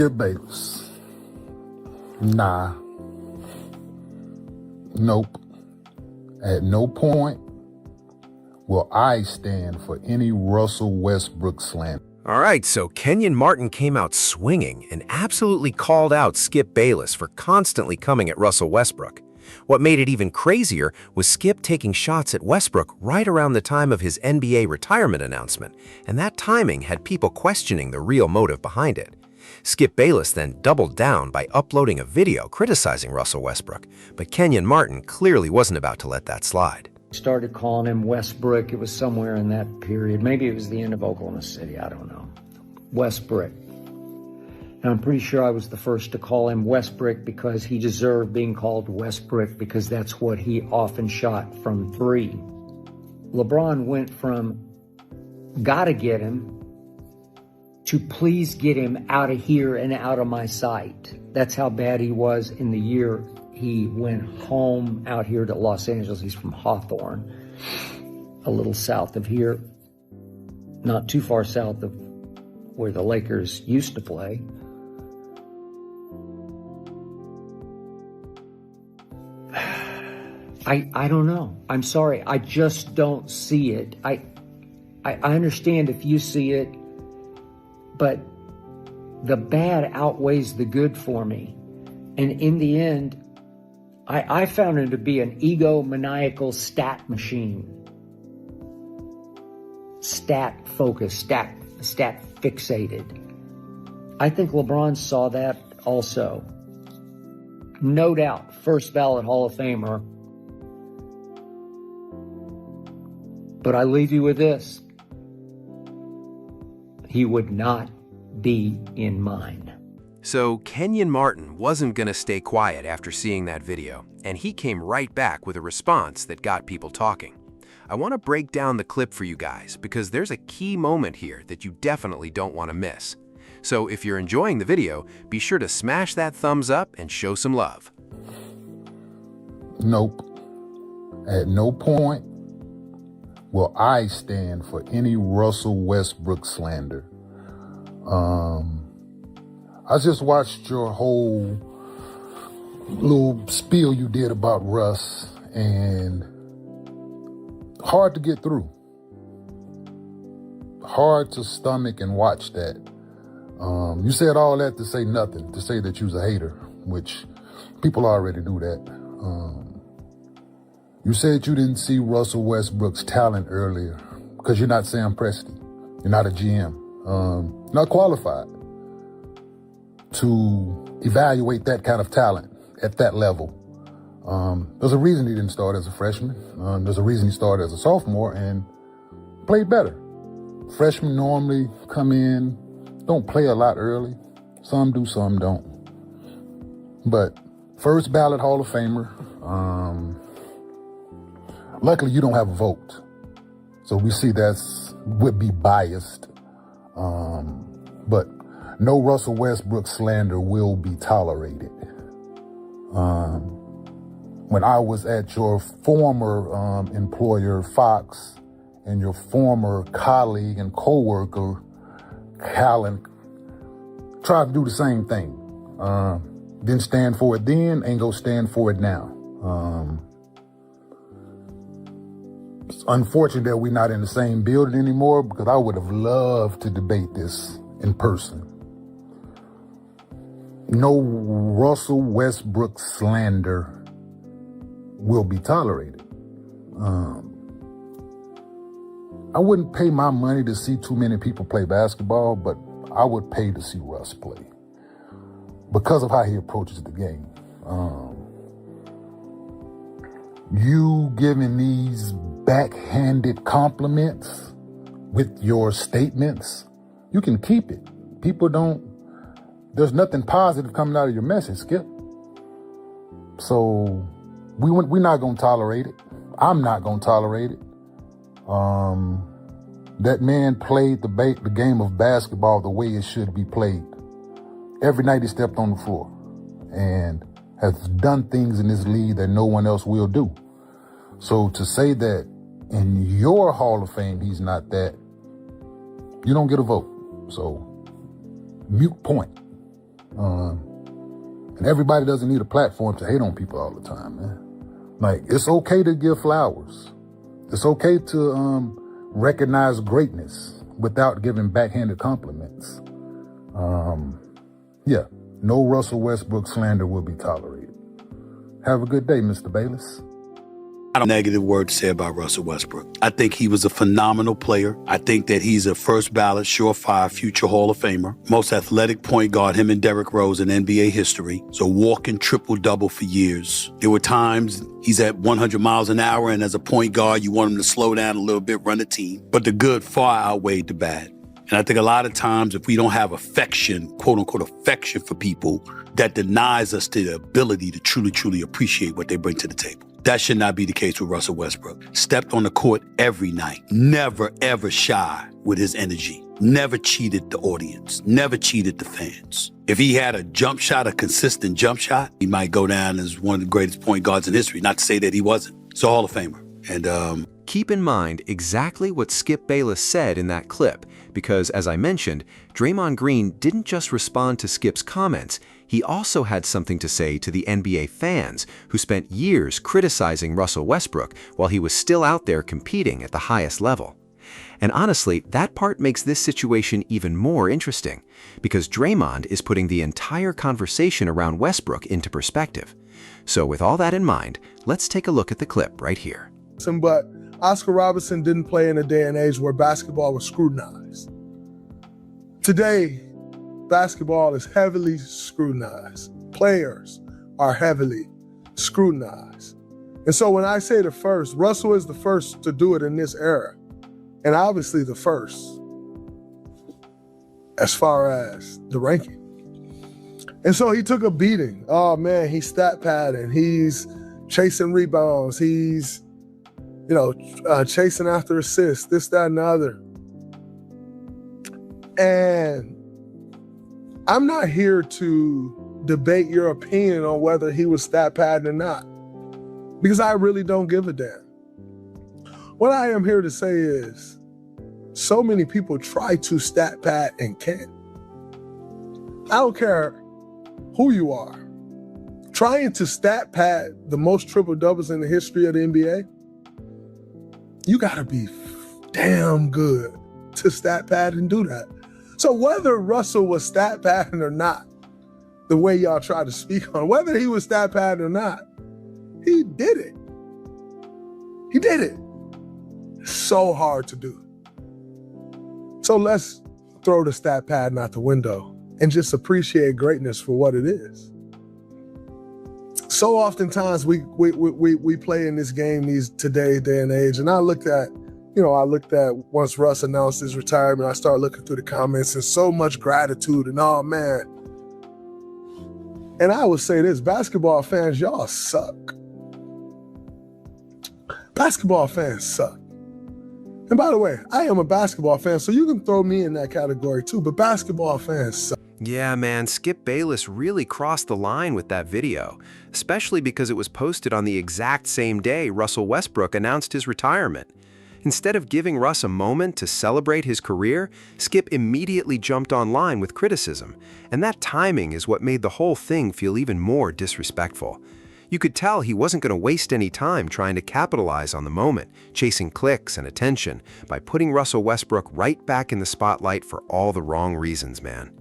Bayless. Nah. Nope. At no point will I stand for any Russell Westbrook slander. All right, so Kenyon Martin came out swinging and absolutely called out Skip Bayless for constantly coming at Russell Westbrook. What made it even crazier was Skip taking shots at Westbrook right around the time of his NBA retirement announcement, and that timing had people questioning the real motive behind it. Skip Bayless then doubled down by uploading a video criticizing Russell Westbrook, but Kenyon Martin clearly wasn't about to let that slide. Started calling him Westbrook. It was somewhere in that period. Maybe it was the end of Oklahoma City. I don't know. Westbrook. And I'm pretty sure I was the first to call him Westbrook because he deserved being called Westbrook because that's what he often shot from three. LeBron went from gotta get him to please get him out of here and out of my sight. That's how bad he was in the year he went home out here to Los Angeles. He's from Hawthorne, a little south of here, not too far south of where the Lakers used to play. I don't know. I'm sorry. I just don't see it. I understand if you see it, but the bad outweighs the good for me. And in the end, I found him to be an egomaniacal stat machine. Stat focused, stat fixated. I think LeBron saw that also. No doubt, first ballot Hall of Famer. But I leave you with this. He would not be in mine. So Kenyon Martin wasn't going to stay quiet after seeing that video, and he came right back with a response that got people talking. I want to break down the clip for you guys because there's a key moment here that you definitely don't want to miss. So if you're enjoying the video, be sure to smash that thumbs up and show some love. Nope. At no point will I stand for any Russell Westbrook slander. I just watched your whole little spiel you did about Russ, and hard to get through. Hard to stomach and watch that. You said all that to say nothing, to say that you was a hater, which people already knew that. You said you didn't see Russell Westbrook's talent earlier because you're not Sam Presti. You're not a GM. Not qualified to evaluate that kind of talent at that level. There's a reason he didn't start as a freshman. There's a reason he started as a sophomore and played better. Freshmen normally come in, don't play a lot early. Some do, some don't. But first ballot Hall of Famer. Luckily, you don't have a vote. So we see would be biased. But no Russell Westbrook slander will be tolerated. When I was at your former employer, Fox, and your former colleague and co-worker, Callan, tried to do the same thing. Didn't stand for it then, ain't gonna stand for it now. It's unfortunate that we're not in the same building anymore because I would have loved to debate this in person. No Russell Westbrook slander will be tolerated. I wouldn't pay my money to see too many people play basketball, but I would pay to see Russ play because of how he approaches the game. You giving these backhanded compliments with your statements, you can keep it. There's nothing positive coming out of your message, Skip. So we're not gonna tolerate it. I'm not gonna tolerate it. That man played the game of basketball the way it should be played. Every night he stepped on the floor and has done things in this league that no one else will do. So to say that in your Hall of Fame he's not that, you don't get a vote. So, mute point. And everybody doesn't need a platform to hate on people all the time, man. Like, it's okay to give flowers. It's okay to recognize greatness without giving backhanded compliments. Yeah, no Russell Westbrook slander will be tolerated. Have a good day, Mr. Bayless. I don't have a negative word to say about Russell Westbrook. I think he was a phenomenal player. I think that he's a first ballot, surefire future Hall of Famer. Most athletic point guard, him and Derrick Rose in NBA history. So walking triple-double for years. There were times he's at 100 miles an hour, and as a point guard, you want him to slow down a little bit, run the team. But the good far outweighed the bad. And I think a lot of times if we don't have affection, quote-unquote affection for people, that denies us the ability to truly, truly appreciate what they bring to the table. That should not be the case with Russell Westbrook. Stepped on the court every night. Never, ever shy with his energy. Never cheated the audience. Never cheated the fans. If he had a jump shot, a consistent jump shot, he might go down as one of the greatest point guards in history. Not to say that he wasn't. He's a Hall of Famer. And keep in mind exactly what Skip Bayless said in that clip, because as I mentioned, Draymond Green didn't just respond to Skip's comments, he also had something to say to the NBA fans who spent years criticizing Russell Westbrook while he was still out there competing at the highest level. And honestly, that part makes this situation even more interesting, because Draymond is putting the entire conversation around Westbrook into perspective. So with all that in mind, let's take a look at the clip right here. But Oscar Robertson didn't play in a day and age where basketball was scrutinized. Today, basketball is heavily scrutinized. Players are heavily scrutinized. And so when I say the first, Russell is the first to do it in this era. And obviously the first as far as the ranking. And so he took a beating. Oh man, he's stat padding. He's chasing rebounds. He's, chasing after assists, this, that, and the other. And I'm not here to debate your opinion on whether he was stat padding or not, because I really don't give a damn. What I am here to say is, so many people try to stat pad and can't. I don't care who you are. Trying to stat pad the most triple doubles in the history of the NBA, you gotta be damn good to stat pad and do that. So whether Russell was stat padding or not, the way y'all try to speak on, whether he was stat padding or not, he did it. He did it. It's so hard to do. So let's throw the stat padding out the window and just appreciate greatness for what it is. So oftentimes we play in this game today, day and age, and I looked at once Russ announced his retirement, I started looking through the comments and so much gratitude and oh man. And I would say this, basketball fans, y'all suck. Basketball fans suck. And by the way, I am a basketball fan, so you can throw me in that category too, but basketball fans suck. Yeah, man, Skip Bayless really crossed the line with that video, especially because it was posted on the exact same day Russell Westbrook announced his retirement. Instead of giving Russ a moment to celebrate his career, Skip immediately jumped online with criticism, and that timing is what made the whole thing feel even more disrespectful. You could tell he wasn't going to waste any time trying to capitalize on the moment, chasing clicks and attention, by putting Russell Westbrook right back in the spotlight for all the wrong reasons, man.